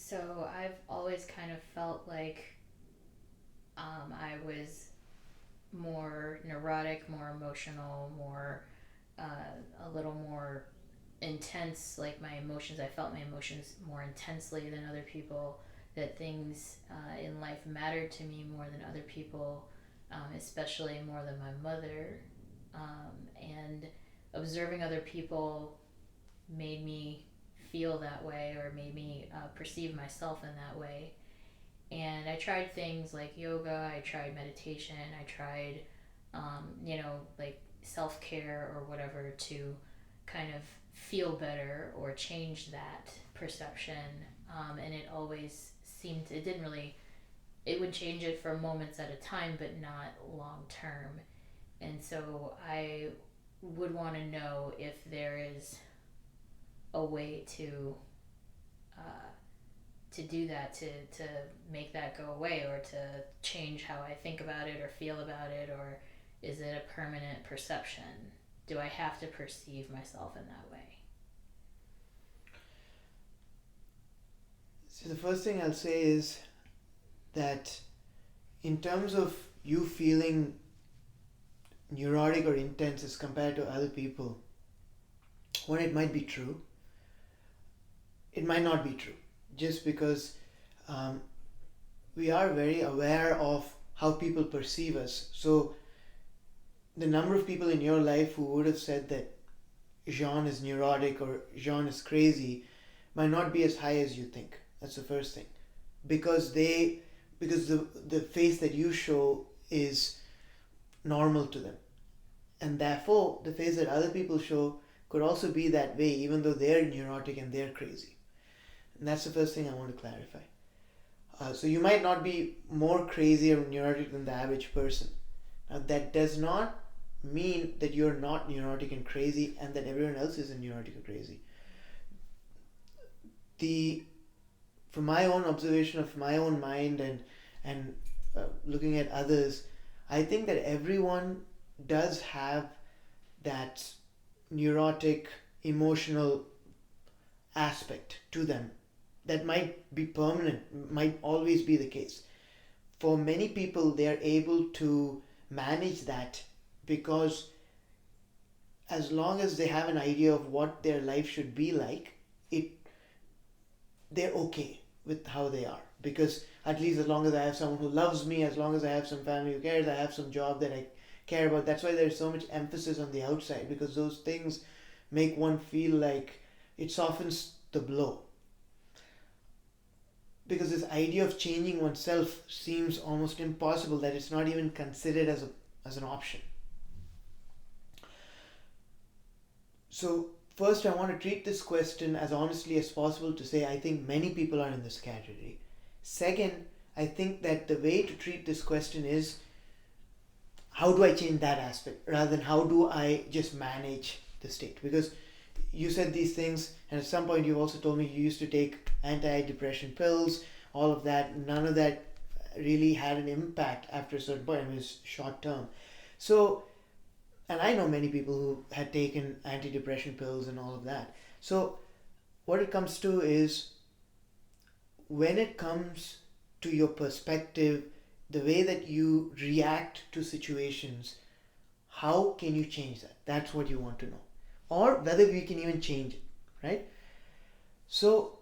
So I've always kind of felt like I was more neurotic, more emotional, more a little more intense. Like my emotions, I felt my emotions more intensely than other people. That things in life mattered to me more than other people, especially more than my mother. And observing other people made me feel that way or made me perceive myself in that way. And I tried things like yoga, I tried meditation, I tried, like self care or whatever to kind of feel better or change that perception. And it always seemed, it didn't really, it would change it for moments at a time, but not long term. And so I would want to know if there is a way uh, to do that, to make that go away or to change how I think about it or feel about it, or is it a permanent perception? Do I have to perceive myself in that way? So the first thing I'll say is that in terms of you feeling neurotic or intense as compared to other people, one, it might be true, it might not be true, just because um, we are very aware of how people perceive us. So the number of people in your life who would have said that Jean is neurotic or Jean is crazy might not be as high as you think. That's the first thing. Because the face that you show is normal to them. And therefore the face that other people show could also be that way even though they're neurotic and they're crazy. And that's the first thing I want to clarify. So you might not be more crazy or neurotic than the average person. Now that does not mean that you're not neurotic and crazy and that everyone else isn't neurotic or crazy. The From my own observation of my own mind and looking at others, I think that everyone does have that neurotic emotional aspect to them that might be permanent, might always be the case. For many people, they are able to manage that because as long as they have an idea of what their life should be like, it they're okay with how they are. Because at least as long as I have someone who loves me, as long as I have some family who cares, I have some job that I care about. That's why there's so much emphasis on the outside, because those things make one feel like it softens the blow. Because this idea of changing oneself seems almost impossible, that it's not even considered as an option. So first I want to treat this question as honestly as possible to say I think many people are in this category. Second, I think that the way to treat this question is how do I change that aspect rather than how do I just manage the state. Because you said these things, and at some point you also told me you used to take anti-depression pills, all of that. None of that really had an impact after a certain point. I mean, it was short term. So, and I know many people who had taken anti-depression pills and all of that. So what it comes to is, when it comes to your perspective, the way that you react to situations, how can you change that? That's what you want to know. Or whether we can even change it, right? So,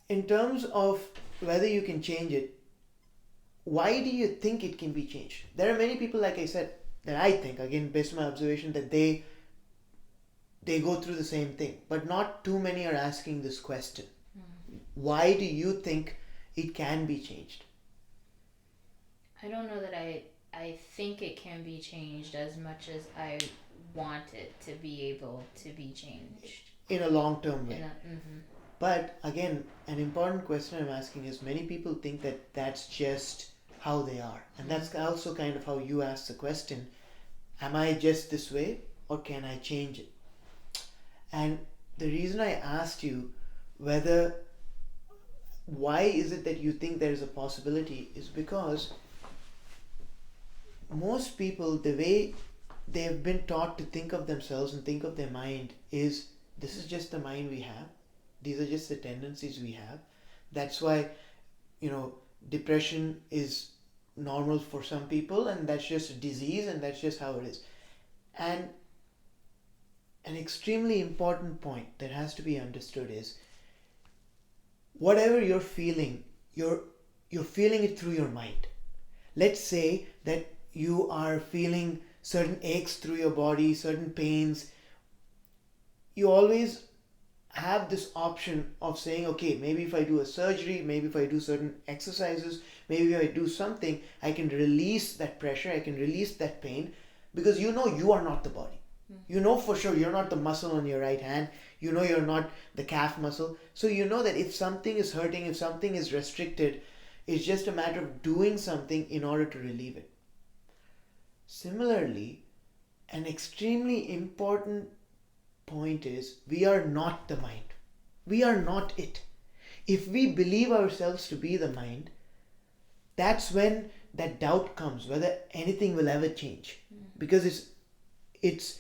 in terms of whether you can change it, why do you think it can be changed? There are many people, like I said, that I think, again, based on my observation, that they go through the same thing, but not too many are asking this question. Why do you think it can be changed? I don't know that I think it can be changed as much as I want it to be able to be changed. In a long term way. Mm-hmm. But again, an important question I'm asking is, many people think that that's just how they are. And that's also kind of how you ask the question, am I just this way or can I change it? And the reason I asked you whether, why is it that you think there is a possibility, is because most people, the way they've been taught to think of themselves and think of their mind is, this is just the mind we have, these are just the tendencies we have, That's why, you know, depression is normal for some people, and that's just a disease, and that's just how it is. And an extremely important point that has to be understood is whatever you're feeling, you're feeling it through your mind. Let's say that you are feeling certain aches through your body, certain pains. You always have this option of saying, okay, maybe if I do a surgery, maybe if I do certain exercises, maybe if I do something, I can release that pressure, I can release that pain, because you know you are not the body. You know for sure you're not the muscle on your right hand. You know you're not the calf muscle. So you know that if something is hurting, if something is restricted, it's just a matter of doing something in order to relieve it. Similarly, an extremely important point is we are not the mind. We are not it. If we believe ourselves to be the mind, that's when that doubt comes whether anything will ever change. Because it's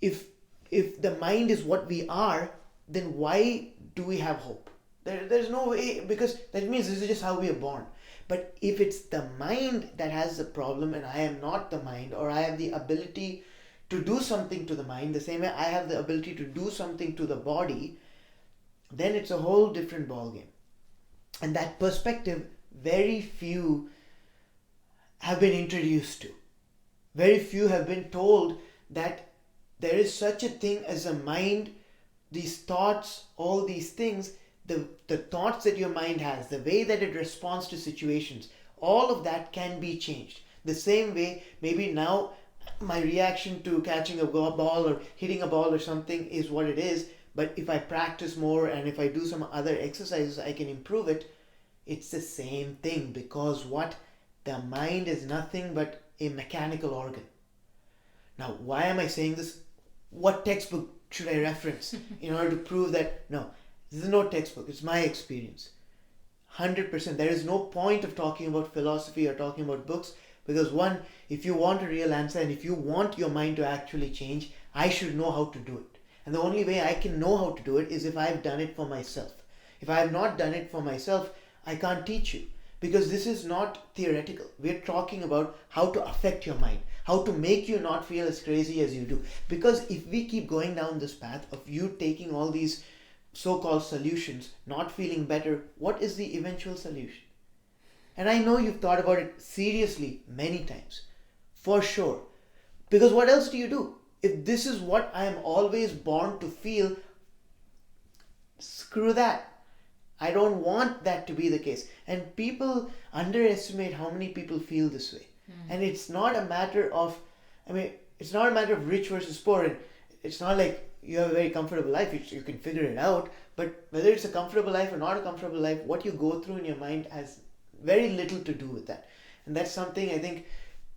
if the mind is what we are, then why do we have hope? There's no way, because that means this is just how we are born. But if it's the mind that has the problem and I am not the mind, or I have the ability to do something to the mind the same way I have the ability to do something to the body, then it's a whole different ballgame. And that perspective, very few have been introduced to. Very few have been told that there is such a thing as a mind, these thoughts, all these things, the thoughts that your mind has, the way that it responds to situations, all of that can be changed. The same way, maybe now my reaction to catching a ball or hitting a ball or something is what it is, but if I practice more and if I do some other exercises, I can improve it. It's the same thing, because what? The mind is nothing but a mechanical organ. Now, why am I saying this? What textbook should I reference in order to prove that? No, this is no textbook. It's my experience. 100%. There is no point of talking about philosophy or talking about books, because one, if you want a real answer and if you want your mind to actually change, I should know how to do it. And the only way I can know how to do it is if I've done it for myself. If I have not done it for myself, I can't teach you, because this is not theoretical. We're talking about how to affect your mind, how to make you not feel as crazy as you do. Because if we keep going down this path of you taking all these so-called solutions, not feeling better, what is the eventual solution? And I know you've thought about it seriously many times, for sure. Because what else do you do? If this is what I am always born to feel, screw that. I don't want that to be the case. And people underestimate how many people feel this way. And it's not a matter of, it's not a matter of rich versus poor. And it's not like you have a very comfortable life, you can figure it out. But whether it's a comfortable life or not a comfortable life, what you go through in your mind has very little to do with that. And that's something I think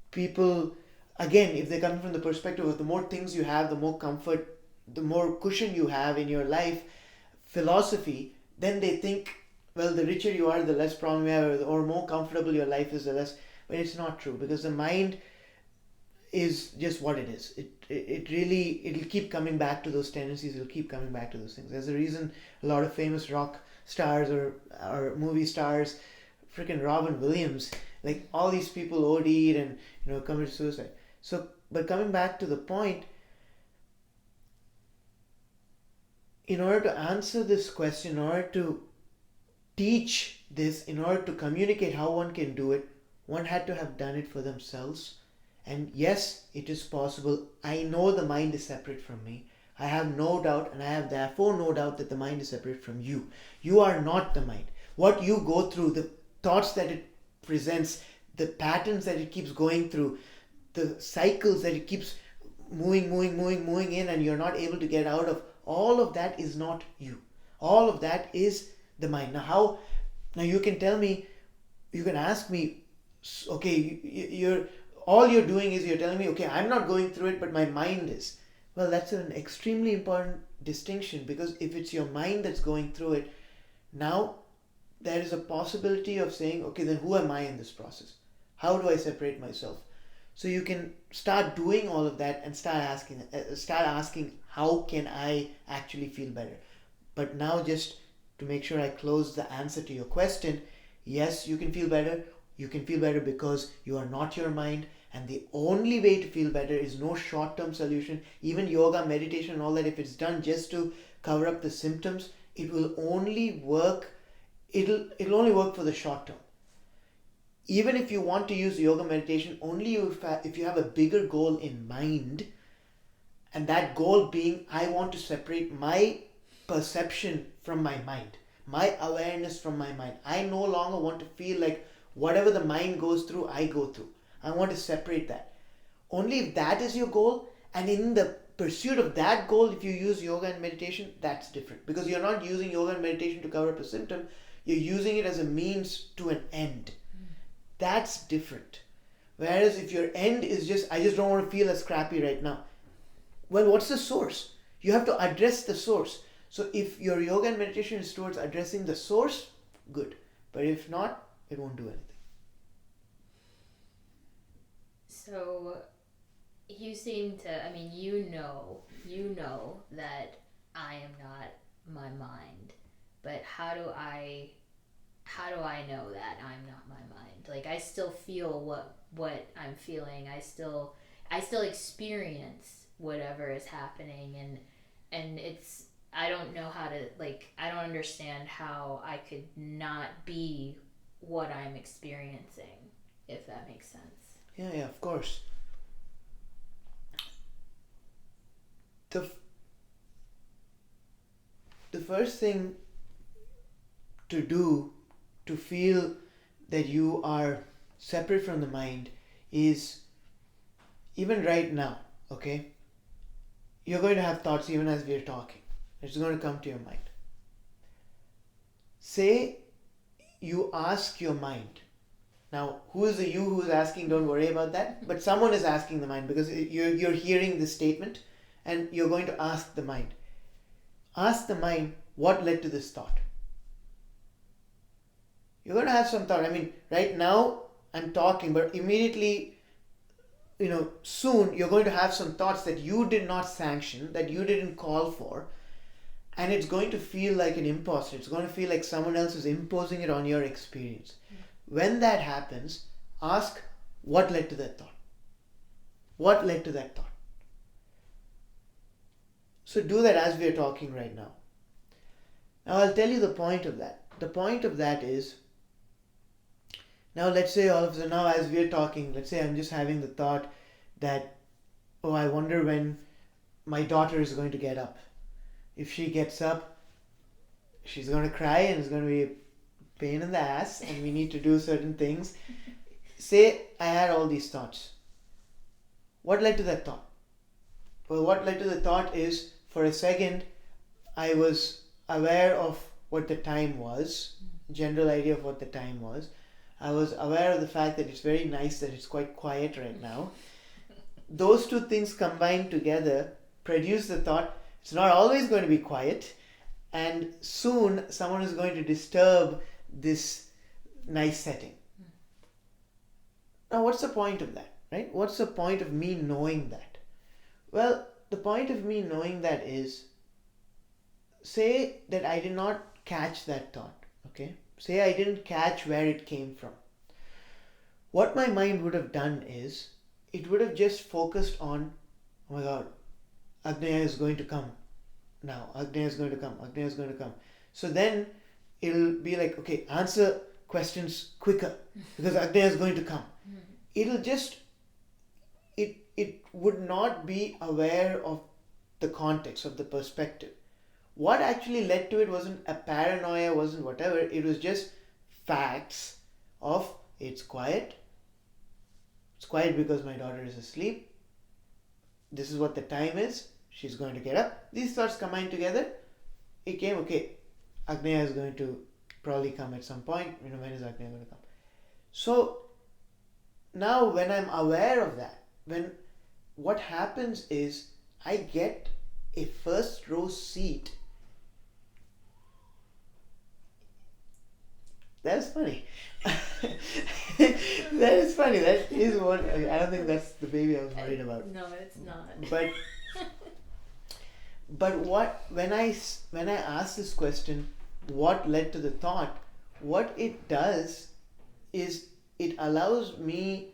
people, again, if they come from the perspective of the more things you have, the more comfort, the more cushion you have in your life, philosophy, then they think, well, the richer you are, the less problem you have, or more comfortable your life is, the less. But it's not true, because the mind is just what it is. It'll keep coming back to those tendencies. It'll keep coming back to those things. There's a reason a lot of famous rock stars or movie stars, freaking Robin Williams, like all these people OD'd and committed suicide. So, but coming back to the point, in order to answer this question, in order to teach this, in order to communicate how one can do it, one had to have done it for themselves. And yes, it is possible. I know the mind is separate from me. I have no doubt, and I have therefore no doubt that the mind is separate from you. You are not the mind. What you go through, the thoughts that it presents, the patterns that it keeps going through, the cycles that it keeps moving in, and you're not able to get out of, all of that is not you. All of that is the mind. Now you can tell me, you can ask me, okay, all you're doing is you're telling me, okay, I'm not going through it, but my mind is. Well, that's an extremely important distinction, because if it's your mind that's going through it, now there is a possibility of saying, okay, then who am I in this process? How do I separate myself? So you can start doing all of that and start asking, how can I actually feel better? But now just to make sure I close the answer to your question, yes, you can feel better. You can feel better because you are not your mind. And the only way to feel better is no short-term solution. Even yoga, meditation, and all that, if it's done just to cover up the symptoms, it will only work. It'll only work for the short term. Even if you want to use yoga meditation, only if you have a bigger goal in mind, and that goal being, I want to separate my perception from my mind, my awareness from my mind. I no longer want to feel like whatever the mind goes through, I go through. I want to separate that. Only if that is your goal, and in the pursuit of that goal, if you use yoga and meditation, that's different. Because you're not using yoga and meditation to cover up a symptom, you're using it as a means to an end. That's different. Whereas if your end is just, I just don't want to feel as crappy right now. Well, what's the source? You have to address the source. So if your yoga and meditation is towards addressing the source, good. But if not, it won't do anything. So you seem to, I mean, you know that I am not my mind, but how do I know that I'm not my mind? Like, I still feel what I'm feeling. I still experience whatever is happening, and it's, I don't know how to, like, I don't understand how I could not be what I'm experiencing, if that makes sense. Yeah, of course. The first thing to do to feel that you are separate from the mind is, even right now, okay, you're going to have thoughts even as we're talking. It's going to come to your mind. Say you ask your mind. Now, who is the you who's asking? Don't worry about that. But someone is asking the mind, because you're hearing this statement and you're going to ask the mind. Ask the mind, what led to this thought? You're going to have some thought. I mean, right now I'm talking, but immediately, soon you're going to have some thoughts that you did not sanction, that you didn't call for. And it's going to feel like an imposter. It's going to feel like someone else is imposing it on your experience. When that happens, ask, what led to that thought? What led to that thought? So do that as we are talking right now. Now I'll tell you the point of that. The point of that is, now let's say all of a sudden, now as we are talking, let's say I'm just having the thought that, oh, I wonder when my daughter is going to get up. If she gets up, she's going to cry and it's going to be a pain in the ass and we need to do certain things. Say I had all these thoughts. What led to that thought? Well, what led to the thought is, for a second, I was aware of what the time was, general idea of what the time was. I was aware of the fact that it's very nice that it's quite quiet right now. Those two things combined together produce the thought, it's not always going to be quiet, and soon someone is going to disturb this nice setting. Now, what's the point of that, right? What's the point of me knowing that? Well, the point of me knowing that is, say that I did not catch that thought, okay? Say I didn't catch where it came from. What my mind would have done is, it would have just focused on, oh my God, Agneya is going to come now. Agneya is going to come. Agneya is going to come. So then it'll be like, okay, answer questions quicker because Agneya is going to come. It'll just, it would not be aware of the context, of the perspective. What actually led to it wasn't a paranoia, wasn't whatever. It was just facts of, it's quiet. It's quiet because my daughter is asleep. This is what the time is. She's going to get up. These thoughts combined together. It came, okay, Agneya is going to probably come at some point. When is Agneya going to come? So now when I'm aware of that, what happens is I get a first row seat. That's funny. That is funny. That is what, I don't think that's the baby I was worried about. No, it's not. But when I ask this question, what led to the thought, what it does is it allows me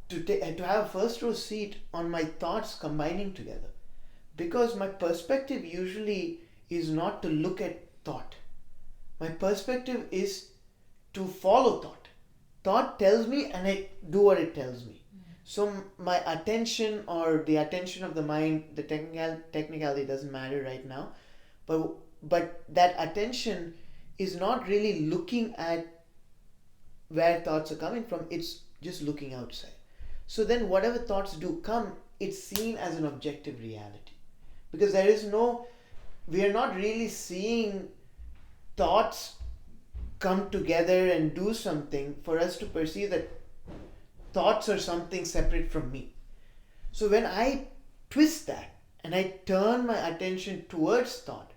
to have a first row seat on my thoughts combining together. Because my perspective usually is not to look at thought. My perspective is to follow thought. Thought tells me and I do what it tells me. So my attention or the attention of the mind, the technicality doesn't matter right now, but that attention is not really looking at where thoughts are coming from. It's just looking outside. So then whatever thoughts do come, it's seen as an objective reality, because we are not really seeing thoughts come together and do something for us to perceive that thoughts are something separate from me. So when I twist that and I turn my attention towards thought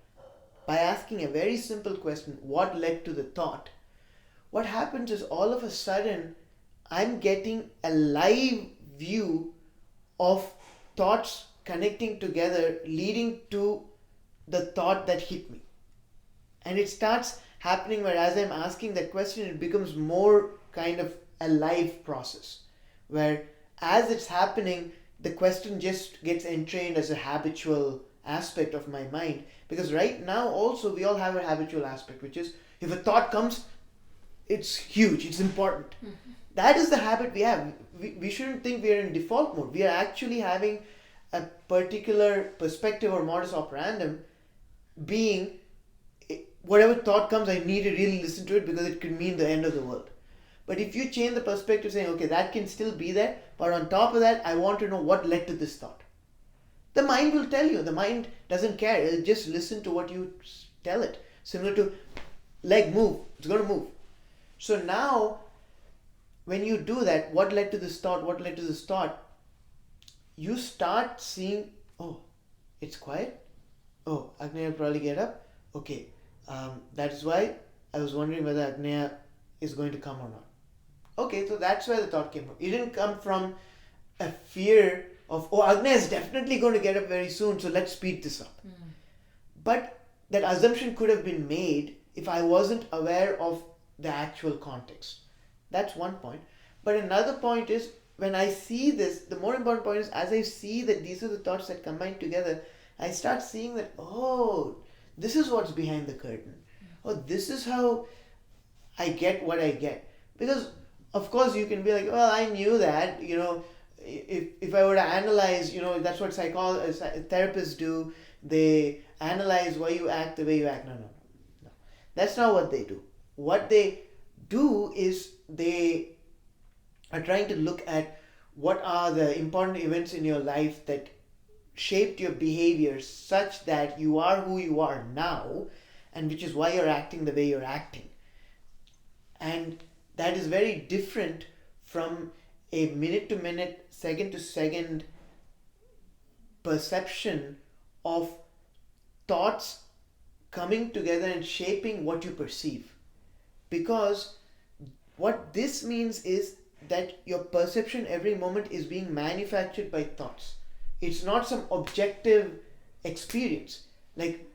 by asking a very simple question, what led to the thought? What happens is all of a sudden I'm getting a live view of thoughts connecting together, leading to the thought that hit me. And it starts happening where, as I'm asking that question, it becomes more kind of a live process, where as it's happening, the question just gets entrained as a habitual aspect of my mind. Because right now also we all have a habitual aspect, which is if a thought comes, it's huge, it's important. That is the habit we have. We shouldn't think we are in default mode. We are actually having a particular perspective or modus operandum being, whatever thought comes, I need to really listen to it because it could mean the end of the world. But if you change the perspective saying, okay, that can still be there, but on top of that, I want to know what led to this thought. The mind will tell you. The mind doesn't care. It'll just listen to what you tell it. Similar to leg move. It's going to move. So now, when you do that, what led to this thought, what led to this thought, you start seeing, oh, it's quiet. Oh, Agneya will probably get up. Okay, that is why I was wondering whether Agneya is going to come or not. Okay, so that's where the thought came from. It didn't come from a fear of, oh, Agneya is definitely going to get up very soon, so let's speed this up. But that assumption could have been made if I wasn't aware of the actual context. That's one point. But another point is, when I see this, the more important point is, as I see that these are the thoughts that combine together, I start seeing that, oh, this is what's behind the curtain. Oh, this is how I get what I get. Because, of course, you can be like, well, I knew that, if I were to analyze, that's what therapists do. They analyze why you act the way you act. No. That's not what they do. What they do is they are trying to look at what are the important events in your life that shaped your behavior such that you are who you are now, and which is why you're acting the way you're acting. And that is very different from a minute to minute, second to second perception of thoughts coming together and shaping what you perceive. Because what this means is that your perception every moment is being manufactured by thoughts. It's not some objective experience. Like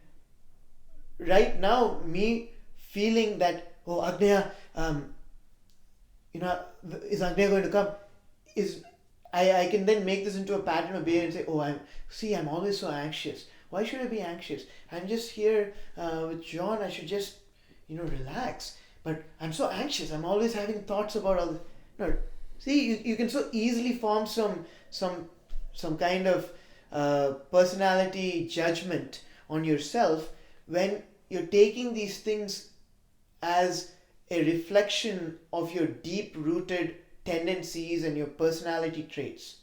right now, me feeling that, oh, Agneya, is Agneya going to come? I can then make this into a pattern of behavior and say, oh, I'm always so anxious. Why should I be anxious? I'm just here with John. I should just, relax. But I'm so anxious. I'm always having thoughts about all this. No, see, you can so easily form some kind of personality judgment on yourself when you're taking these things as a reflection of your deep-rooted tendencies and your personality traits.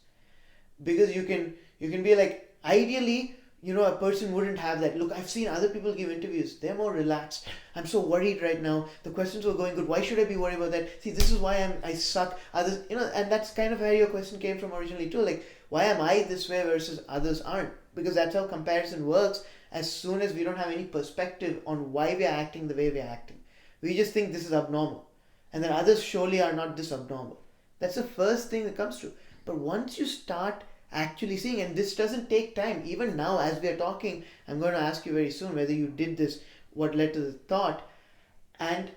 Because you can be like, ideally, a person wouldn't have that. Look, I've seen other people give interviews. They're more relaxed. I'm so worried right now. The questions were going good. Why should I be worried about that? See, this is why I suck. Others, and that's kind of where your question came from originally too. Like, why am I this way versus others aren't? Because that's how comparison works. As soon as we don't have any perspective on why we are acting the way we are acting, we just think this is abnormal. And then others surely are not this abnormal. That's the first thing that comes through. But once you start actually seeing, and this doesn't take time, even now as we are talking, I'm going to ask you very soon whether you did this. what led to the thought, and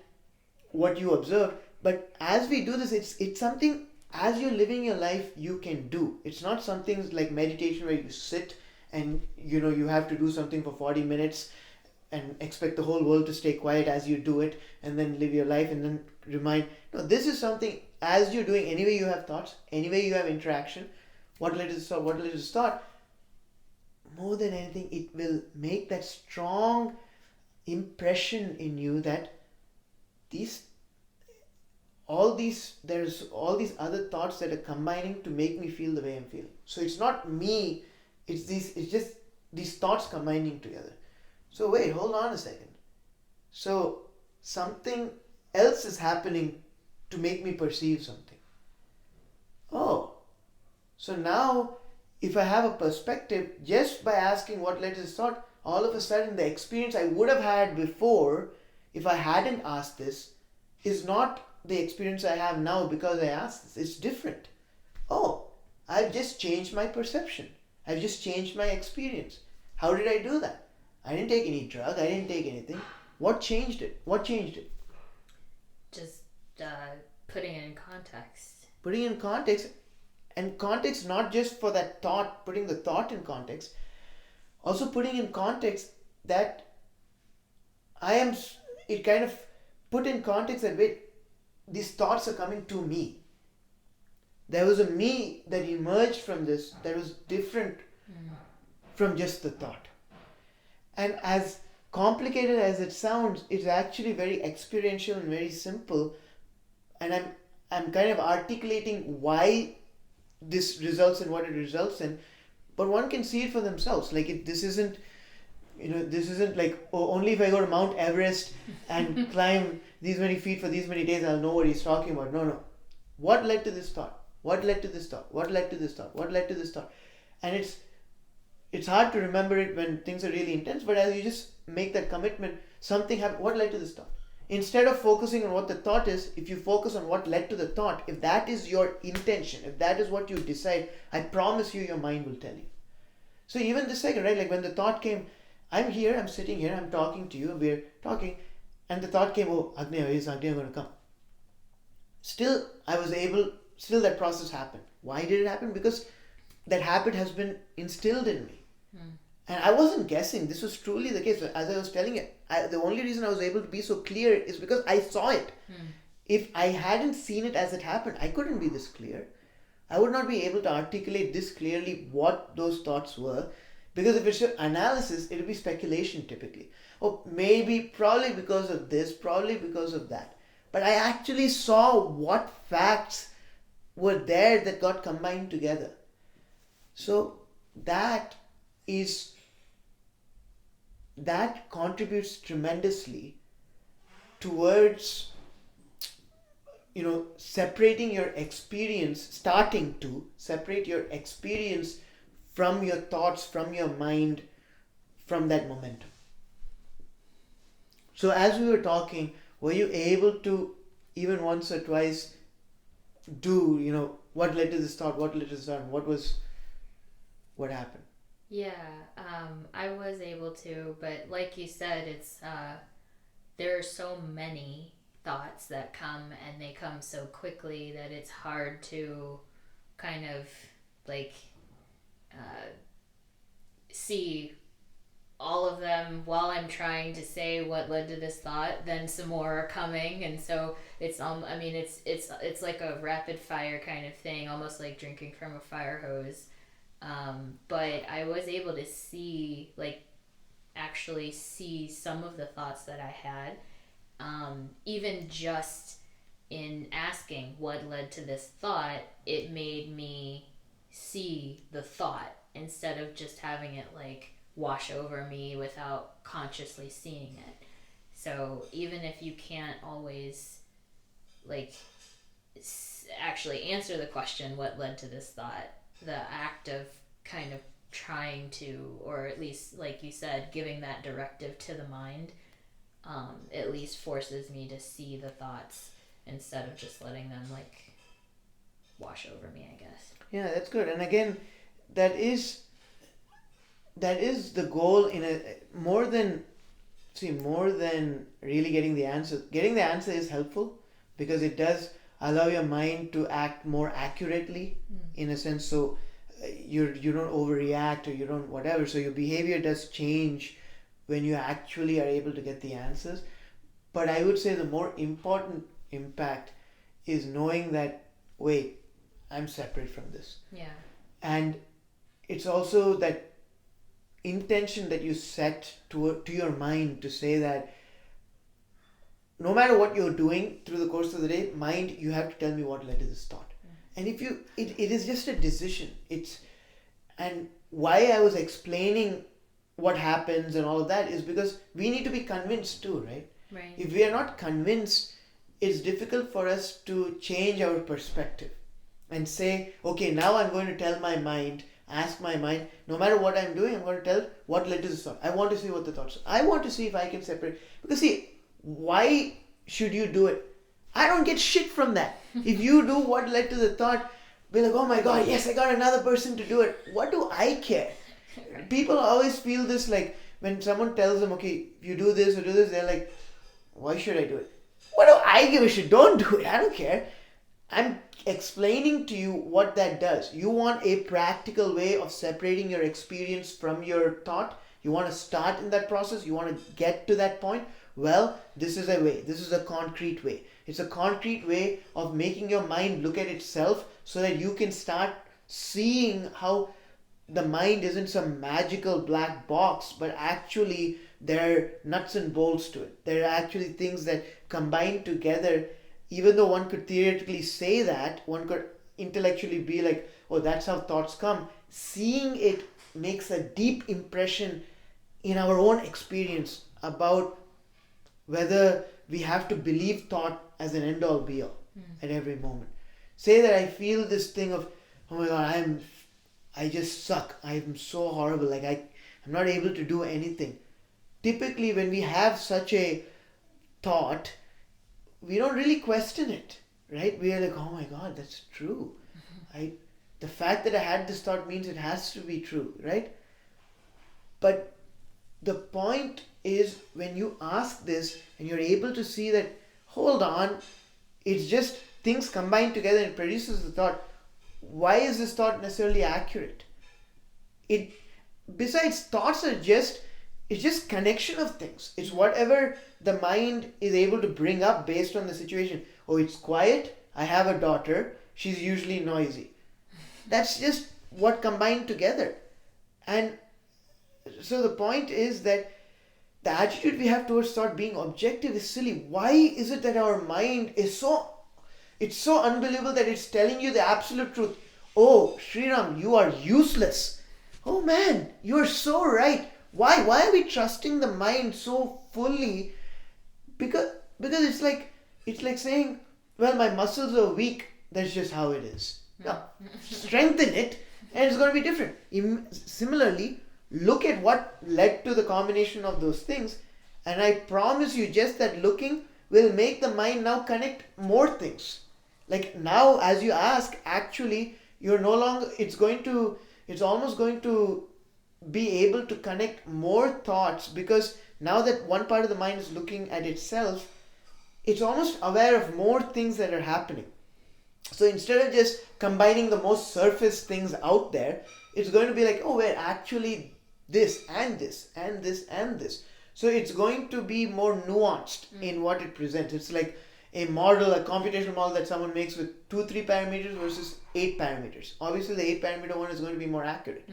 what you observe. But as we do this, it's something, as you're living your life, you can do. It's not something like meditation where you sit and you have to do something for 40 minutes and expect the whole world to stay quiet as you do it, and then live your life and then remind. No, this is something, as you're doing, anyway you have thoughts, anyway you have interaction. What led to this thought? What led to this thought? More than anything, it will make that strong impression in you that these there's all these other thoughts that are combining to make me feel the way I'm feeling. So it's not me, it's just these thoughts combining together. So wait, hold on a second. So something else is happening to make me perceive something. Oh, so now if I have a perspective, just by asking what led to this thought, all of a sudden the experience I would have had before, if I hadn't asked this, is not the experience I have now because I asked this. It's different. Oh, I've just changed my perception. I've just changed my experience. How did I do that? I didn't take any drug. I didn't take anything. What changed it? What changed it? Just putting it in context. Putting in context, and context not just for that thought, putting the thought in context, also putting in context that it kind of put in context that, wait, these thoughts are coming to me. There was a me that emerged from this that was different from just the thought. And as complicated as it sounds, it's actually very experiential and very simple. And I'm kind of articulating why this results in what it results in, but one can see it for themselves. Like this isn't like, oh, only if I go to Mount Everest and climb these many feet for these many days I'll know what he's talking about. No. What led to this thought? What led to this thought? What led to this thought? What led to this thought? And it's hard to remember it when things are really intense, but as you just make that commitment, something happened. What led to this thought? Instead of focusing on what the thought is, if you focus on what led to the thought, if that is your intention, if that is what you decide, I promise you, your mind will tell you. So even this second, right? Like when the thought came, I'm here, I'm sitting here, I'm talking to you, we're talking, and the thought came, oh, Agnya going to come. Still that process happened. Why did it happen? Because that habit has been instilled in me. And I wasn't guessing. This was truly the case. As I was telling you, the only reason I was able to be so clear is because I saw it. If I hadn't seen it as it happened, I couldn't be this clear. I would not be able to articulate this clearly what those thoughts were. Because if it's analysis, it would be speculation typically. Oh, maybe, probably because of this, probably because of that. But I actually saw what facts were there that got combined together. So that contributes tremendously towards separating your experience, starting to separate your experience from your thoughts, from your mind, from that momentum. So as we were talking, were you able to even once or twice do what led to this thought, what led to this thought, what happened? Yeah, I was able to, but like you said, it's there are so many thoughts that come, and they come so quickly that it's hard to kind of like see all of them while I'm trying to say what led to this thought. Then some more are coming, and so it's it's like a rapid fire kind of thing, almost like drinking from a fire hose. But I was able to actually see some of the thoughts that I had, even just in asking what led to this thought. It made me see the thought instead of just having it like wash over me without consciously seeing it. So even if you can't always actually answer the question what led to this thought, the act of kind of trying to, or at least like you said, giving that directive to the mind, at least forces me to see the thoughts instead of just letting them wash over me, I guess. Yeah, that's good. And again, that is the goal in a more than See, more than really getting the answer is helpful because it does allow your mind to act more accurately in a sense. So you don't overreact or you don't whatever. So your behavior does change when you actually are able to get the answers. But I would say the more important impact is knowing that, wait, I'm separate from this. Yeah. And it's also that intention that you set to your mind to say that no matter what you're doing through the course of the day, mind, you have to tell me what led to this thought. And if you, it is just a decision. And why I was explaining what happens and all of that is because we need to be convinced too, right? Right. If we are not convinced, it's difficult for us to change our perspective and say, okay, now I'm going to tell my mind, ask my mind, no matter what I'm doing, I'm going to tell what led to this thought. I want to see what the thoughts are. I want to see if I can separate. Because see, why should you do it? I don't get shit from that. If you do what led to the thought, be like, oh my god, yes, I got another person to do it. What do I care? People always feel this like when someone tells them, okay, if you do this or do this, they're like, why should I do it? What do I give a shit? Don't do it. I don't care. I'm explaining to you what that does. You want a practical way of separating your experience from your thought. You want to start in that process. You want to get to that point. Well, this is a way. This is a concrete way. It's a concrete way of making your mind look at itself so that you can start seeing how the mind isn't some magical black box, but actually there are nuts and bolts to it. There are actually things that combine together. Even though one could theoretically say that, one could intellectually be like, oh, that's how thoughts come. Seeing it makes a deep impression in our own experience about whether we have to believe thought as an end all be all at every moment. Say that I feel this thing of, oh my god, I just suck. I'm so horrible. Like I'm not able to do anything. Typically, when we have such a thought, we don't really question it, right? We are like, oh my god, that's true. The fact that I had this thought means it has to be true, right? But the point is when you ask this and you're able to see that, hold on, it's just things combine together and produces the thought. Why is this thought necessarily accurate? Besides, thoughts are it's just connection of things. It's whatever the mind is able to bring up based on the situation. Oh, it's quiet. I have a daughter. She's usually noisy. That's just what combined together. And so the point is that the attitude we have towards thought being objective is silly. Why is it that our mind is it's so unbelievable that it's telling you the absolute truth? Oh, Sriram, you are useless. Oh man, you are so right. Why? Why are we trusting the mind so fully? Because it's like saying, well, my muscles are weak. That's just how it is. Now, strengthen it, and it's going to be different. Similarly, look at what led to the combination of those things, and I promise you, just that looking will make the mind now connect more things. Like now, as you ask, actually, you're no longer. It's almost going to be able to connect more thoughts because now that one part of the mind is looking at itself, it's almost aware of more things that are happening. So instead of just combining the most surface things out there, it's going to be like, oh, we're actually this and this and this and this. So it's going to be more nuanced in what it presents. It's like a computational model that someone makes with 2-3 parameters versus 8 parameters. Obviously the 8 parameter one is going to be more accurate.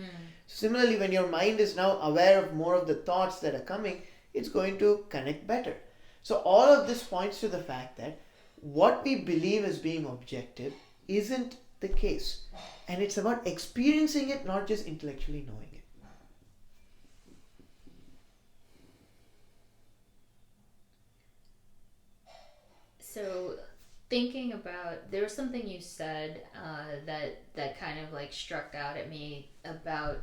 Similarly, when your mind is now aware of more of the thoughts that are coming, it's going to connect better. So all of this points to the fact that what we believe as being objective isn't the case. And it's about experiencing it, not just intellectually knowing it. So thinking about, there was something you said that kind of like struck out at me about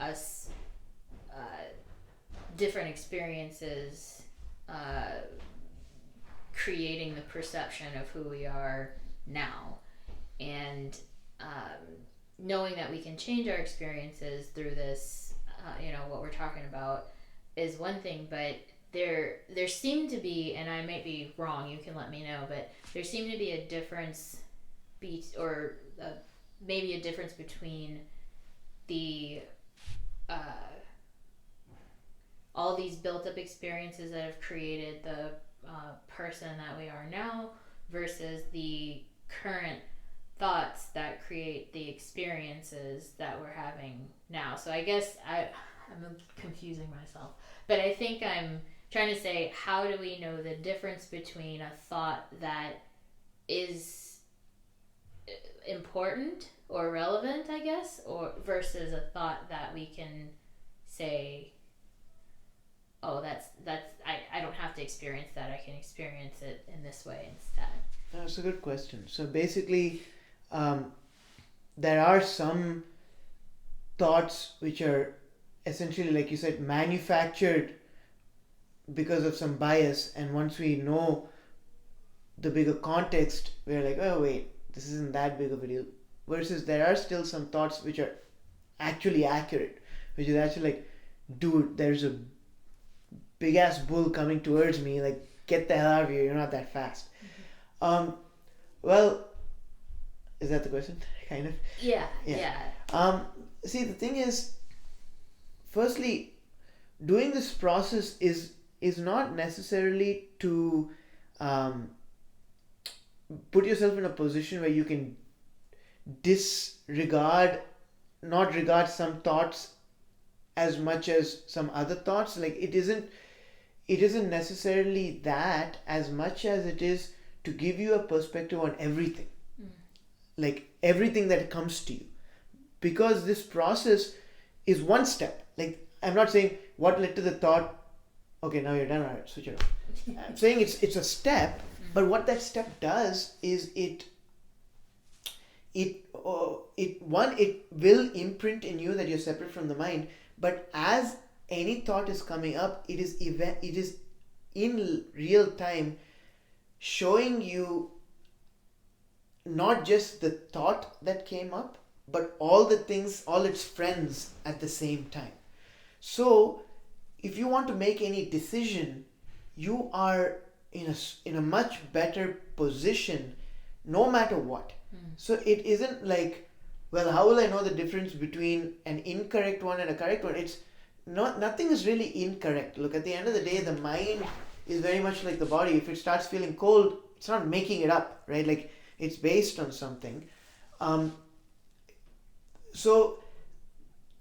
us different experiences creating the perception of who we are now, and knowing that we can change our experiences through this, what we're talking about, is one thing, but there seemed to be, and I might be wrong, you can let me know, but there seemed to be a difference or maybe a difference between the uh, all these built up experiences that have created the person that we are now versus the current thoughts that create the experiences that we're having now. So I guess I'm confusing myself, but I think I'm trying to say, how do we know the difference between a thought that is important or relevant, I guess, or versus a thought that we can say, oh, I don't have to experience that, I can experience it in this way instead. That's a good question. So basically, um, there are some thoughts which are essentially, like you said, manufactured because of some bias, and once we know the bigger context, we're like, oh wait, this isn't that big of a deal. Versus there are still some thoughts which are actually accurate, which is actually like, dude, there's a big ass bull coming towards me, like, get the hell out of here, you're not that fast. Um, well, is that the question? Kind of. Yeah. See, the thing is, firstly, doing this process is not necessarily to um, put yourself in a position where you can disregard, not regard some thoughts as much as some other thoughts. Like, it isn't necessarily that as much as it is to give you a perspective on everything, like everything that comes to you, because this process is one step. Like, I'm not saying what led to the thought, okay, now you're done, all right, switch it off. I'm saying it's a step, but what that step does is it will imprint in you that you're separate from the mind. But as any thought is coming up, it is in real time showing you not just the thought that came up, but all the things, all its friends at the same time. So if you want to make any decision, you are in a much better position no matter what. So it isn't like, well, how will I know the difference between an incorrect one and a correct one? It's not, nothing is really incorrect. Look, at the end of the day, the mind is very much like the body. If it starts feeling cold, it's not making it up, right? Like, it's based on something. So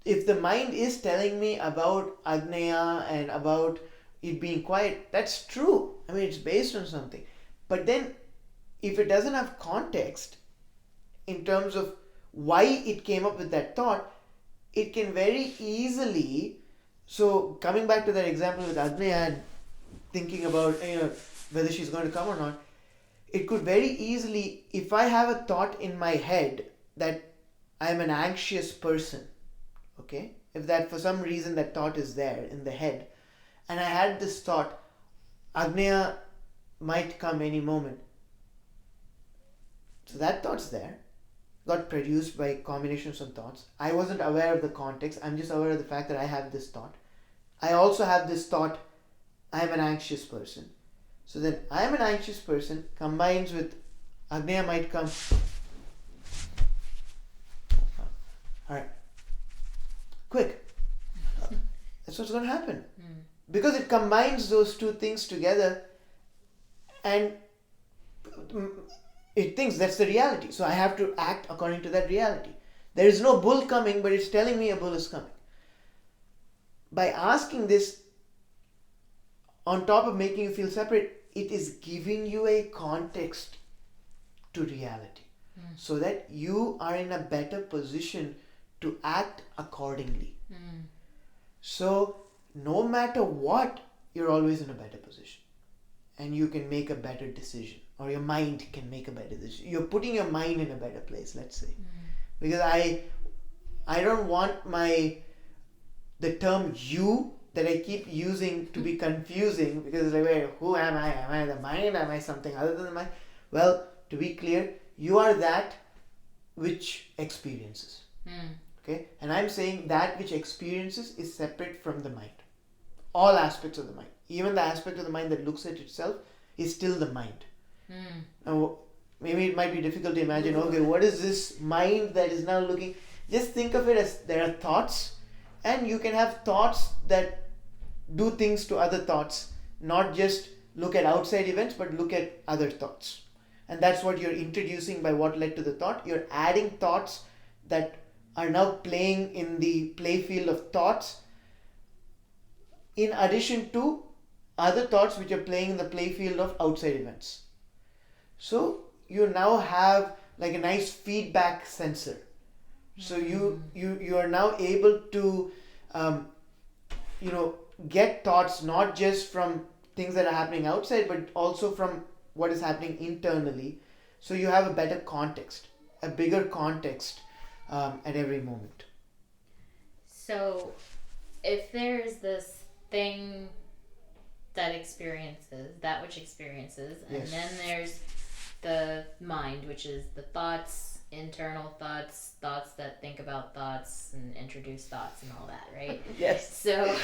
if the mind is telling me about Agneya and about it being quiet, that's true. I mean, it's based on something. But then, if it doesn't have context in terms of why it came up with that thought, it can very easily. So, coming back to that example with Agneya and thinking about whether she's going to come or not, it could very easily, if I have a thought in my head that I'm an anxious person, okay, if that for some reason that thought is there in the head, and I had this thought, Agneya might come any moment. So that thought's there, got produced by a combination of some thoughts. I wasn't aware of the context, I'm just aware of the fact that I have this thought. I also have this thought, I'm an anxious person. So then I am an anxious person combines with Agneya might come. Alright. Quick. That's what's going to happen. Because it combines those two things together and it thinks that's the reality. So I have to act according to that reality. There is no bull coming, but it's telling me a bull is coming. By asking this, on top of making you feel separate, it is giving you a context to reality. So that you are in a better position to act accordingly. So no matter what, you're always in a better position. And you can make a better decision. Or your mind can make a better decision. You're putting your mind in a better place, let's say. Because I don't want the term you that I keep using to be confusing, because it's like, wait, who am I? Am I the mind? Am I something other than the mind? Well, to be clear, you are that which experiences. Okay? And I'm saying that which experiences is separate from the mind. all aspects of the mind. Even the aspect of the mind that looks at itself is still the mind. Now, maybe it might be difficult to imagine, okay, what is this mind that is now looking? Just think of it as there are thoughts, and you can have thoughts that do things to other thoughts, not just look at outside events, but look at other thoughts. And that's what you're introducing by what led to the thought. You're adding thoughts that are now playing in the play field of thoughts, in addition to other thoughts which are playing in the play field of outside events. So you now have like a nice feedback sensor. So you are now able to get thoughts not just from things that are happening outside, but also from what is happening internally. So you have a better context, a bigger context at every moment. So if there's this thing that which experiences, and Yes. then there's the mind, which is the thoughts, internal thoughts that think about thoughts and introduce thoughts and all that, right? Yes. So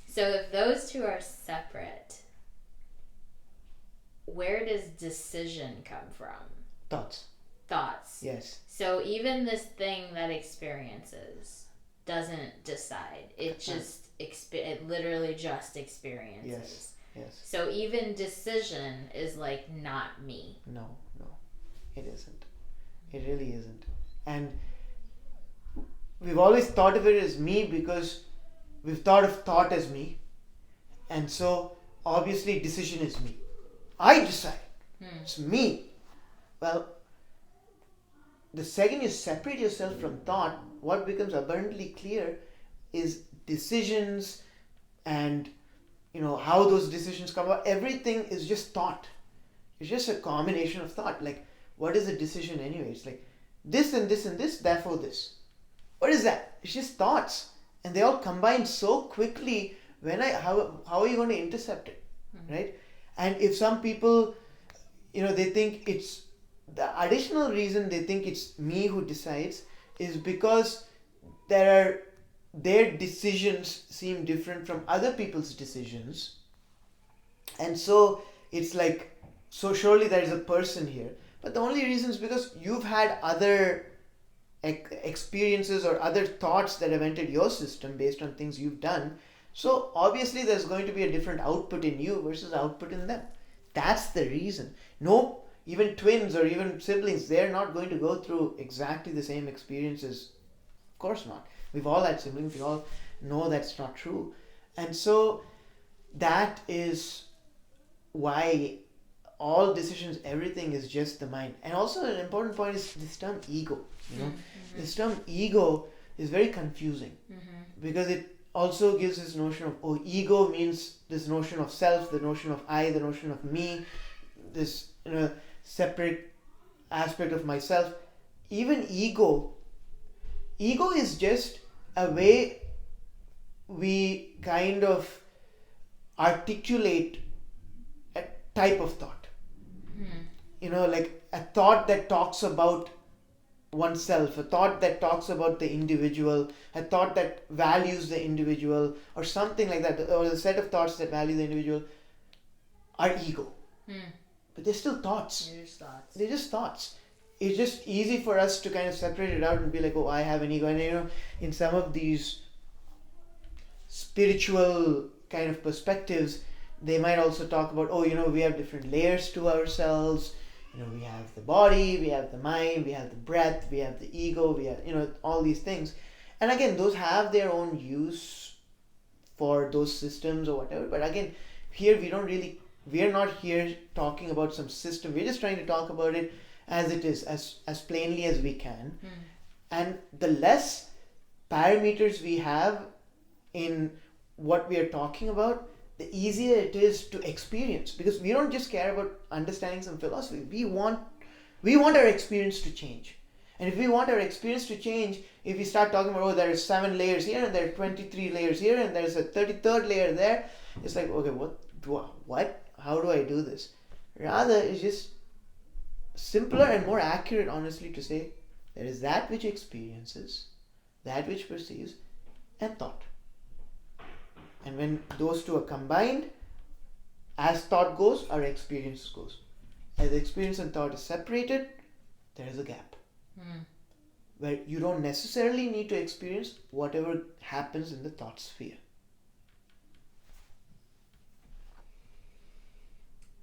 so if those two are separate, where does decision come from? Thoughts. Yes. So even this thing that experiences doesn't decide. It just it literally just experiences. Yes. So even decision is like not me. No, it isn't. It really isn't. And we've always thought of it as me because we've thought of thought as me. And so obviously decision is me. I decide. It's me. Well, the second you separate yourself from thought, what becomes abundantly clear is decisions and how those decisions come about. Everything is just thought. It's just a combination of thought. Like, what is a decision anyway? It's like this and this and this, therefore this. What is that? It's just thoughts, and they all combine so quickly. How are you going to intercept it, right? And if some people, they think it's the additional reason they think it's me who decides is because their decisions seem different from other people's decisions, and so it's like, so surely there is a person here. But the only reason is because you've had other experiences or other thoughts that have entered your system based on things you've done. So obviously there's going to be a different output in you versus output in them. That's the reason. No, even twins or even siblings, they're not going to go through exactly the same experiences. Of course not. We've all had siblings. We all know that's not true. And so that is why all decisions, everything is just the mind. And also an important point is this term ego. This term ego is very confusing because it also gives this notion of, ego means this notion of self, the notion of I, the notion of me, this separate aspect of myself. Even ego is just a way we kind of articulate a type of thought. Like a thought that talks about oneself, a thought that talks about the individual, a thought that values the individual, or something like that, or the set of thoughts that value the individual are ego. But they're still thoughts. They're just thoughts. It's just easy for us to kind of separate it out and be like, oh, I have an ego. And in some of these spiritual kind of perspectives, they might also talk about, we have different layers to ourselves. We have the body, we have the mind, we have the breath, we have the ego, we have, all these things. And again, those have their own use for those systems or whatever. But again, here we're not here talking about some system. We're just trying to talk about it as it is, as plainly as we can. And the less parameters we have in what we are talking about, the easier it is to experience, because we don't just care about understanding some philosophy. We want our experience to change. And if we want our experience to change, if we start talking about, there are 7 layers here and there are 23 layers here and there's a 33rd layer there, it's like, okay, what? How do I do this? Rather, it's just simpler and more accurate, honestly, to say there is that which experiences, that which perceives, and thought. And when those two are combined, as thought goes, our experience goes. As experience and thought is separated, there is a gap. Where you don't necessarily need to experience whatever happens in the thought sphere.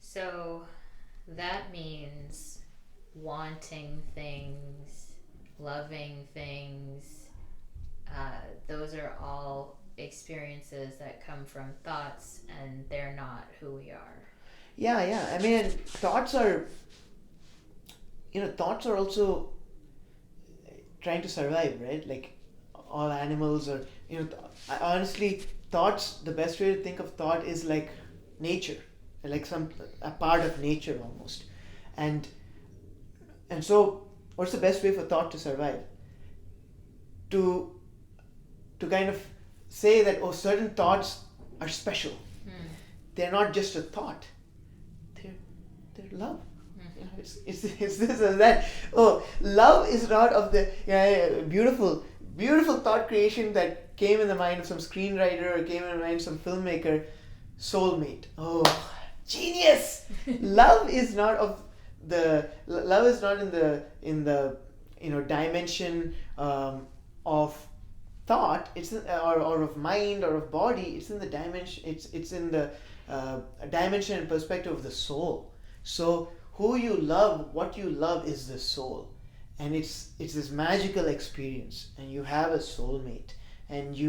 So that means wanting things, loving things, those are all experiences that come from thoughts, and they're not who we are. Yeah. I mean, thoughts are also trying to survive, right? Like all animals are, honestly, thoughts, the best way to think of thought is like nature, like a part of nature almost. And so what's the best way for thought to survive? To kind of say that, oh, certain thoughts are special. They're not just a thought. They're love. It's this or that. Oh, love is not of the beautiful thought creation that came in the mind of some screenwriter or came in the mind of some filmmaker. Soulmate. Oh, genius! Love is not in the dimension of thought. It's or of mind or of body. It's in the dimension. It's in the dimension and perspective of the soul. So who you love, what you love is the soul, and it's this magical experience, and you have a soulmate, and it's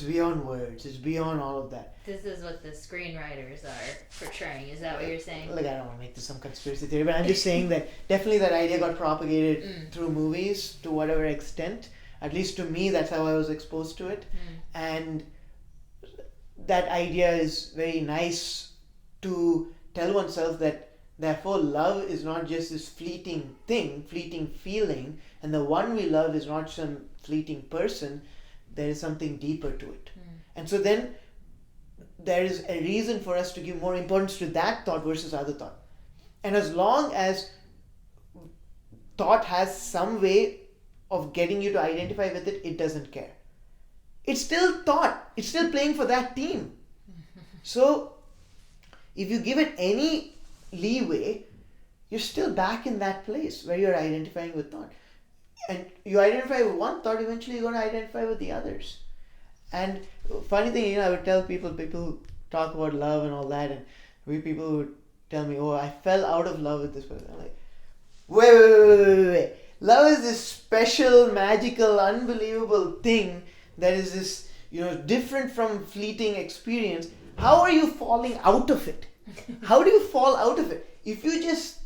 beyond words, it's beyond all of that. This is what the screenwriters are portraying. Is that what you're saying? Like, I don't want to make this some conspiracy theory, but I'm just saying that definitely that idea got propagated through movies to whatever extent. At least to me, that's how I was exposed to it. And that idea is very nice to tell oneself that therefore love is not just this fleeting thing, fleeting feeling, and the one we love is not some fleeting person. There is something deeper to it. And so then there is a reason for us to give more importance to that thought versus other thought. And as long as thought has some way of getting you to identify with it, it doesn't care. It's still thought. It's still playing for that team. So if you give it any leeway, you're still back in that place where you're identifying with thought. And you identify with one thought, eventually you're going to identify with the others. And funny thing, I would tell people who talk about love and all that, and people would tell me, oh, I fell out of love with this person. I'm like, wait. Love is this special, magical, unbelievable thing that is this, different from fleeting experience. How are you falling out of it? How do you fall out of it? If you just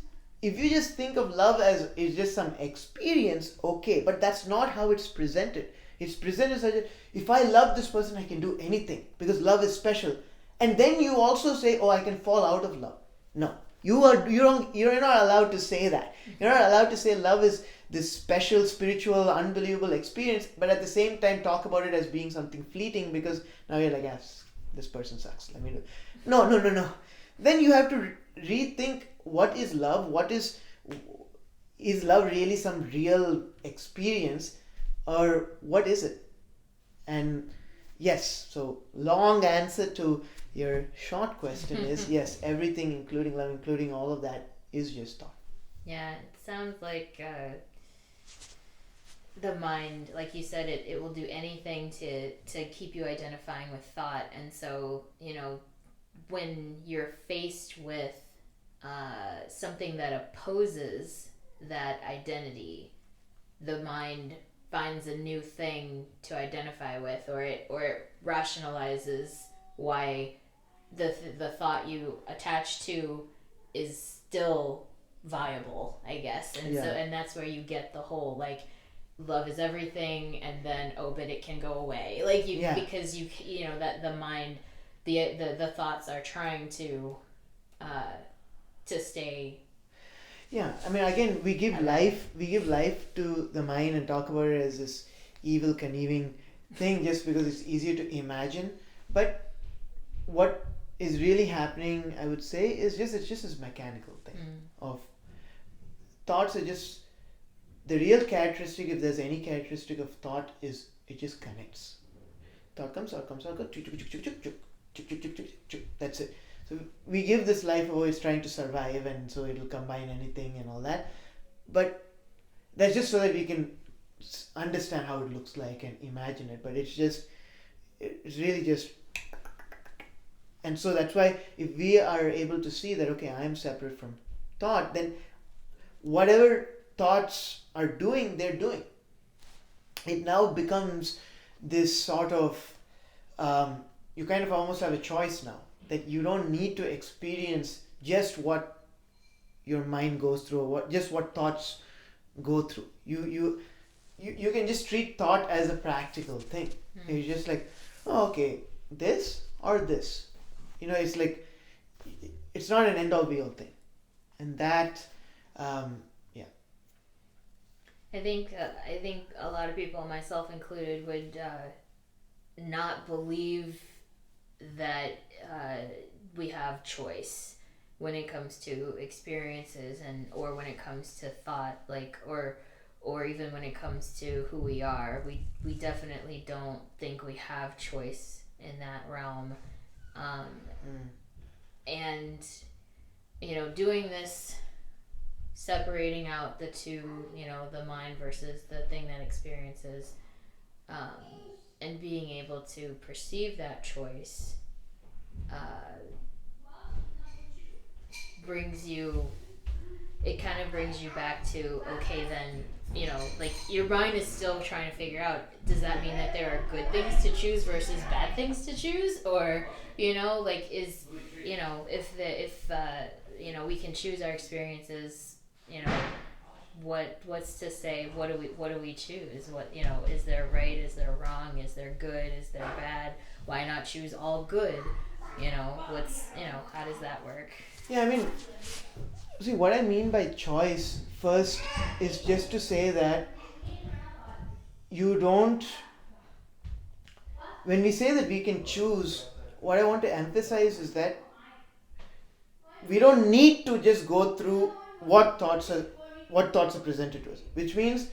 think of love as it's just some experience, okay, but that's not how it's presented. It's presented such a, if I love this person, I can do anything because love is special. And then you also say, oh, I can fall out of love. No, you're not allowed to say that. You're not allowed to say love is this special, spiritual, unbelievable experience, but at the same time talk about it as being something fleeting because now you're like, yes, this person sucks. Let me do. No. Then you have to rethink, what is love? Is love really some real experience, or what is it? And yes, so long answer to your short question is yes, everything, including love, including all of that, is just thought. Yeah, it sounds like the mind, like you said, it will do anything to keep you identifying with thought. And so, when you're faced with something that opposes that identity, the mind finds a new thing to identify with, or it rationalizes why the thought you attach to is still viable, I guess. And so, and that's where you get the whole like love is everything, and then but it can go away, like because that the mind, the thoughts are trying to stay. Yeah, I mean, again, we give life to the mind and talk about it as this evil, conniving thing just because it's easier to imagine. But what is really happening, I would say, is it's just this mechanical thing of thoughts are just the real characteristic. If there's any characteristic of thought, is it just connects. thought comes, that's it. So we give this life of always trying to survive, and so it'll combine anything and all that. But that's just so that we can understand how it looks like and imagine it. But it's really just. And so that's why if we are able to see that, okay, I am separate from thought, then whatever thoughts are doing, they're doing. It now becomes this sort of, you kind of almost have a choice now, that you don't need to experience just what your mind goes through, or what thoughts go through. You can just treat thought as a practical thing. It's just like, oh, okay, this or this. It's like, it's not an end all be all thing. And that, yeah. I think a lot of people, myself included, would not believe that we have choice when it comes to experiences, or when it comes to thought, or even when it comes to who we are. We definitely don't think we have choice in that realm. And doing this, separating out the two, the mind versus the thing that experiences, and being able to perceive that choice, brings you back to, okay, then, like, your mind is still trying to figure out, does that mean that there are good things to choose versus bad things to choose? Or, like, if we can choose our experiences, what's to say, what do we choose? Is there right, is there wrong, is there good, is there bad? Why not choose all good? How does that work? Yeah, I mean, see, what I mean by choice first is just to say that when we say that we can choose, what I want to emphasize is that we don't need to just go through what thoughts are presented to us, which means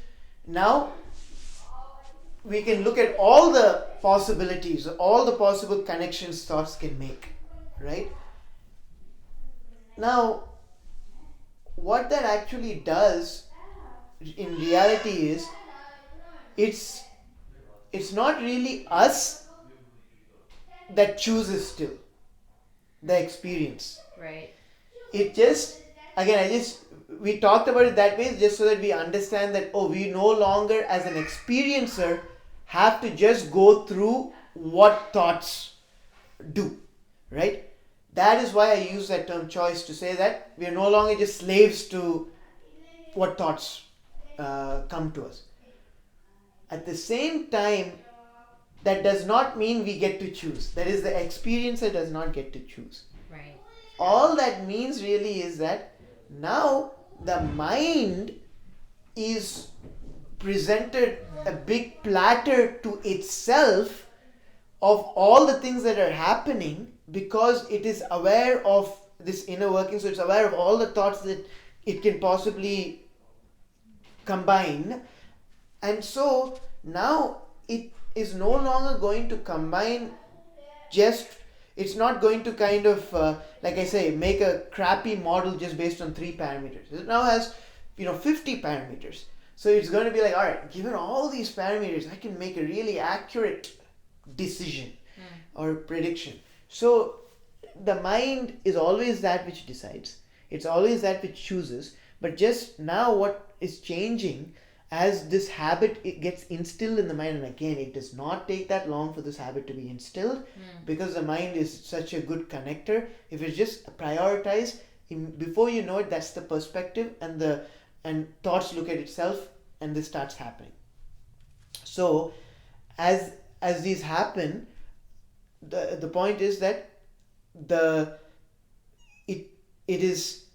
now we can look at all the possibilities, all the possible connections thoughts can make, right? Now, what that actually does in reality is, it's not really us that chooses still the experience. Right. It just, again, we talked about it that way just so that we understand that, we no longer as an experiencer have to just go through what thoughts do, right? That is why I use that term choice, to say that we are no longer just slaves to what thoughts come to us. At the same time, that does not mean we get to choose. That is, the experiencer does not get to choose. Right. All that means really is that now the mind is presented a big platter to itself of all the things that are happening, because it is aware of this inner working, so it's aware of all the thoughts that it can possibly combine. And so now it is no longer going to combine it's not going to kind of, like I say, make a crappy model just based on 3 parameters. It now has, 50 parameters. So it's going to be like, all right, given all these parameters, I can make a really accurate decision or prediction. So the mind is always that which decides. It's always that which chooses. But just now what is changing, as this habit, it gets instilled in the mind, and again, it does not take that long for this habit to be instilled, because the mind is such a good connector. If it's just prioritized, before you know it, that's the perspective, and thoughts look at itself, and this starts happening. So as these happen, the point is that it is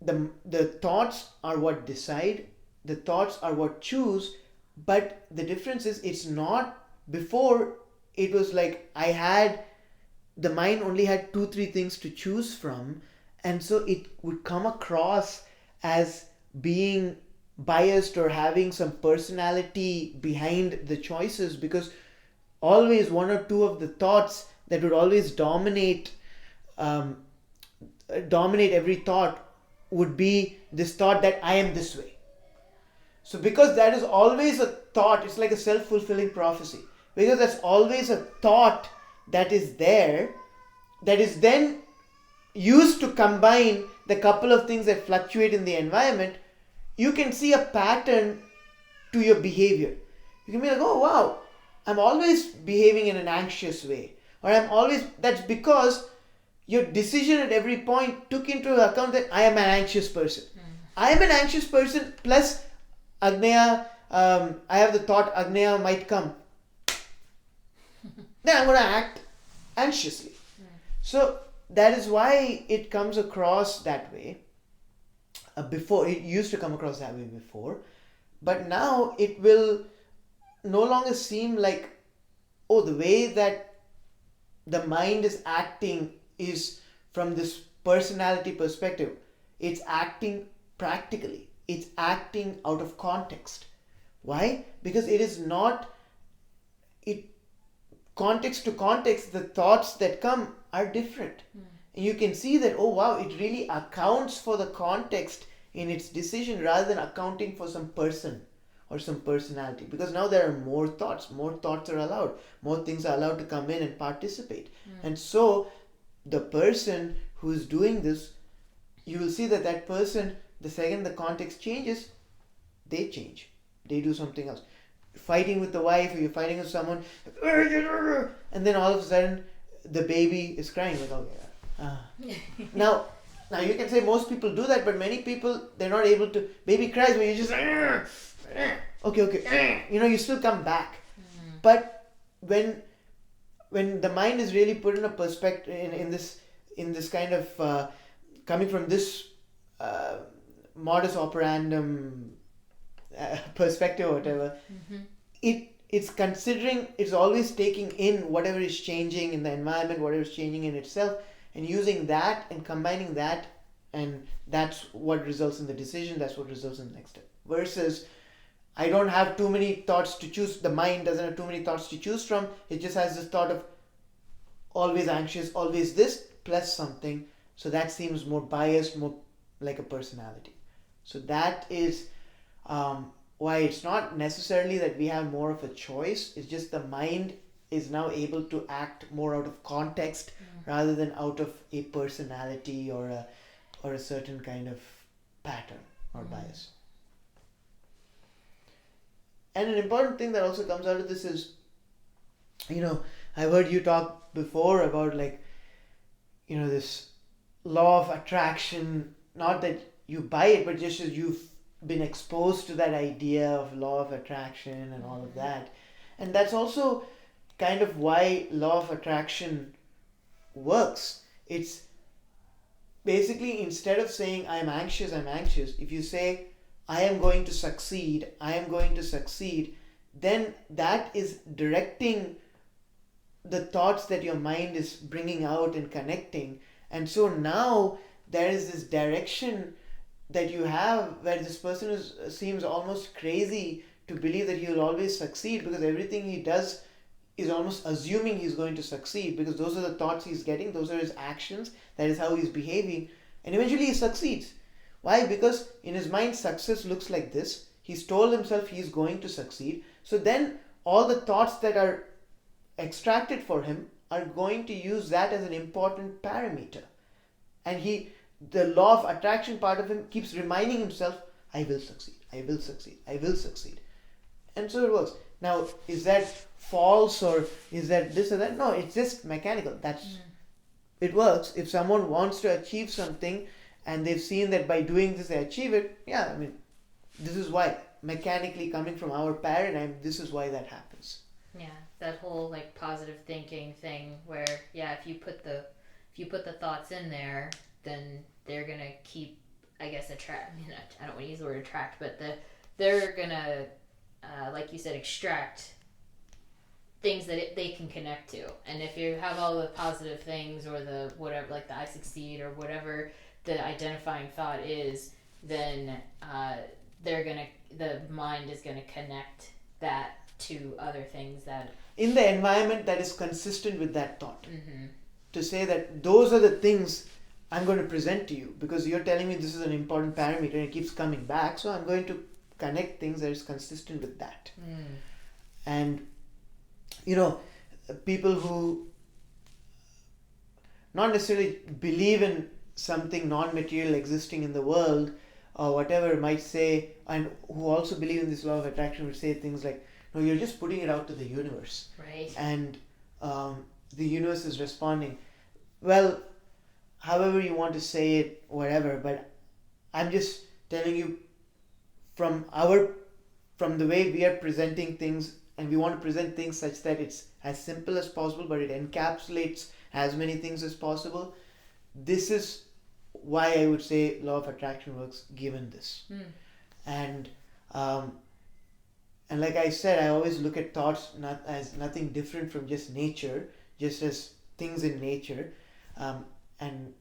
the thoughts are what decide, the thoughts are what choose. But the difference is, it's not, before it was like the mind only had 2-3 things to choose from, and so it would come across as being biased or having some personality behind the choices, because always one or two of the thoughts that would always um, dominate every thought would be this thought that I am this way. So because that is always a thought, it's like a self-fulfilling prophecy. Because that's always a thought that is there, that is then used to combine the couple of things that fluctuate in the environment, you can see a pattern to your behavior. You can be like, oh wow, I'm always behaving in an anxious way. Or that's because your decision at every point took into account that I am an anxious person. I am an anxious person plus Agneya, I have the thought Agneya might come. Then I'm going to act anxiously. So that is why it comes across that way. Before, it used to come across that way before. But now it will no longer seem like, oh, the way that the mind is acting is from this personality perspective. It's acting practically. It's acting out of context. Why? Because it is not, it context to context, the thoughts that come are different. And you can see that, oh wow, it really accounts for the context in its decision rather than accounting for some person or some personality. Because now there are more thoughts are allowed, more things are allowed to come in and participate. And so the person who is doing this, you will see that that person, the second the context changes, they change. They do something else. Fighting with the wife, or you're fighting with someone, and then all of a sudden the baby is crying. Like, okay. Now you can say most people do that, but many people, they're not able to. Baby cries when you just okay. You still come back. But when the mind is really put in a perspective in this kind of coming from this modus operandum perspective or whatever, it's considering, it's always taking in whatever is changing in the environment, whatever is changing in itself, and using that and combining that, and that's what results in the decision, that's what results in the next step. Versus, I don't have too many thoughts to choose, the mind doesn't have too many thoughts to choose from, it just has this thought of always anxious, always this, plus something. So that seems more biased, more like a personality. So that is why it's not necessarily that we have more of a choice, it's just the mind is now able to act more out of context rather than out of a personality or a certain kind of pattern or bias. And an important thing that also comes out of this is, I've heard you talk before about this law of attraction, not that you buy it, but just as you've been exposed to that idea of law of attraction and all of that. And that's also kind of why law of attraction works. It's basically, instead of saying I'm anxious, if you say I am going to succeed, then that is directing the thoughts that your mind is bringing out and connecting. And so now there is this direction that you have where this person seems almost crazy to believe that he will always succeed, because everything he does is almost assuming he's going to succeed, because those are the thoughts he's getting, those are his actions, that is how he's behaving, and eventually he succeeds. Why? Because in his mind success looks like this. He's told himself he's going to succeed. So then all the thoughts that are extracted for him are going to use that as an important parameter. And the law of attraction part of him keeps reminding himself, I will succeed. And so it works. Now, is that false or is that this or that? No, it's just mechanical. It works. If someone wants to achieve something and they've seen that by doing this they achieve it, this is why. Mechanically, coming from our paradigm, this is why that happens. Yeah, that whole positive thinking thing where, if you put the thoughts in there, then they're gonna keep, I guess, attract. I don't want to use the word attract, but they're gonna, like you said, extract things that they can connect to. And if you have all the positive things or the whatever, like the I succeed or whatever the identifying thought is, then the mind is gonna connect that to other things that. In the environment that is consistent with that thought. Mm-hmm. To say that those are the things I'm going to present to you because you're telling me this is an important parameter and it keeps coming back, so I'm going to connect things that is consistent with that. And people who not necessarily believe in something non-material existing in the world or whatever might say, and who also believe in this law of attraction would say things like, no, you're just putting it out to the universe, right? And the universe is responding. Well, however you want to say it, whatever, but I'm just telling you from the way we are presenting things, and we want to present things such that it's as simple as possible but it encapsulates as many things as possible. This is why I would say law of attraction works given this. And like I said, I always look at thoughts not as nothing different from just nature, just as things in nature, and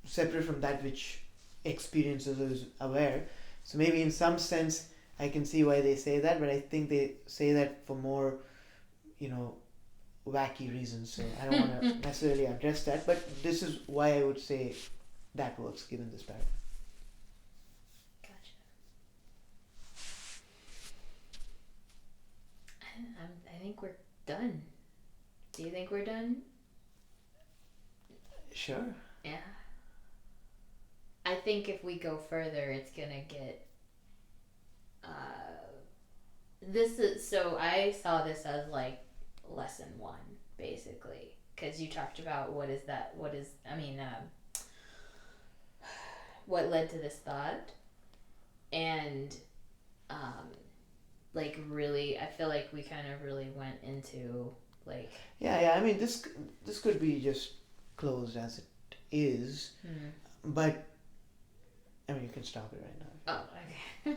separate from that which experiences is aware. So maybe in some sense I can see why they say that, but I think they say that for more, wacky reasons. So I don't want to necessarily address that, but this is why I would say that works given this paradigm. Gotcha. I think we're done. Do you think we're done? Sure. Yeah. I think if we go further, it's gonna get. I saw this as like lesson 1, basically, because you talked about what led to this thought, and really, I feel like we kind of really went into like. Yeah. I mean, this could be just closed as it is, but I mean, you can stop it right now. Oh, okay.